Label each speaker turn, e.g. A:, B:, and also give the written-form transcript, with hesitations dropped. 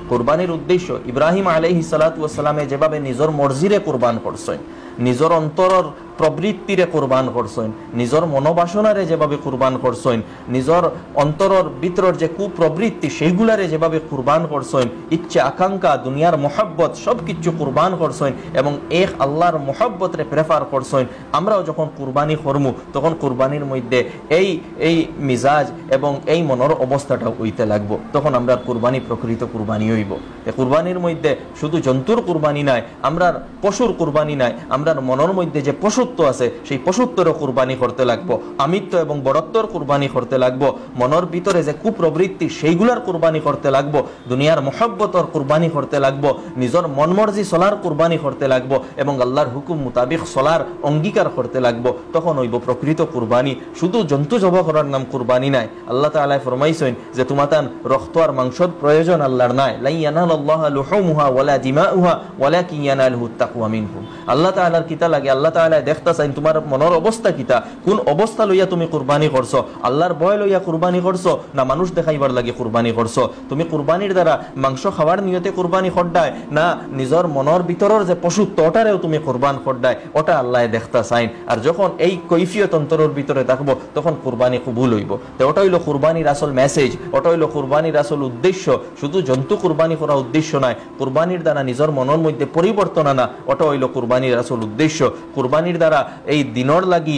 A: কুরবানির উদ্দেশ্য ইব্রাহিম আলাইহিস সালাতু ওয়াস সালামে যেভাবে নিজের মর্জিরে কুরবান করছেন, নিজের অন্তরের প্রবৃত্তিরে কুরবান করছেন, নিজের মনোবাসনারে যেভাবে কুরবান করছেন, নিজের অন্তরের ভিতরের যে কুপ্রবৃত্তি সেইগুলারে যেভাবে কুরবান করছেন, ইচ্ছে আকাঙ্ক্ষা দুনিয়ার মোহাব্বত সব কিছু কুরবান করছেন এবং এক আল্লাহর মোহাব্বতরে প্রেফার করছেন। আমরাও যখন কুরবানি করমু তখন কুরবানির মধ্যে এই এই মিজাজ এবং এই মনের অবস্থাটা হইতে লাগবো, তখন আমরা কুরবানি প্রকৃত কুরবানি হইব। কুরবানির মধ্যে শুধু জন্তুর কুরবানি নাই, আমরার পশুর কুরবানি নাই, আমরার মনের মধ্যে যে পশু আছে সেই পশুত্বরও কুরবানি করতে লাগবো, আমিত্ব এবং বড়ত্বর কুরবানি করতে লাগবো, মনের ভিতরে যে কুপ্রবৃত্তি সেইগুলার কুরবানি করতে লাগবো, দুনিয়ার মোহাব্বতর কুরবানি করতে লাগবো, নিজের মনমর্জি চলার কুরবানি করতে লাগবো এবং আল্লাহর হুকুম মোতাবিক চলার অঙ্গীকার করতে লাগবো। তখন হইব প্রকৃত কুরবানি। শুধু জন্তু জবাই করার নাম কুরবানি নাই। আল্লাহ তাআলা ফরমাইছেন যে তোমাতান রক্ত আর মাংসর প্রয়োজন আল্লাহর নাই, লা ইয়ানালাল্লাহু লুহুমুহা ওয়ালা দিমাউহা ওয়ালাকিন ইয়ানালুহু তাকওয়া মিনকুম। আল্লাহ তাআলার কিতা লাগে, আল্লাহ তাআলা দেখতা চাইন তোমার মনের অবস্থা কিতা, কোন অবস্থা লইয়া তুমি কুরবানি করছো, আল্লাহর ভয় লইয়া কুরবানি করছো না মানুষ দেখাইবার লাগে কুরবানি করছো। তুমি কুরবানির দ্বারা মাংস খাওয়ার নিয়তে কুরবানি করদায় না নিজের মনের ভিতরের যে পশুত্ব ওটারেও তুমি কুরবান করদায়, ওটা আল্লাহ দেখতা চাইন। আর যখন এই কৈফিয়ত অন্তরের ভিতরে থাকবো তখন কুরবানি কবুল হইব। তো ওটা হইল কুরবানির আসল মেসেজ, ওটা হইল কুরবানির আসল উদ্দেশ্য। শুধু জন্তু কুরবানি করা উদ্দেশ্য নয়, কুরবানির দ্বারা নিজের মনের মধ্যে পরিবর্তন আনা, ওটা হইল কুরবানির আসল উদ্দেশ্য। কুরবানির দ্বারা এই দিনর লাগি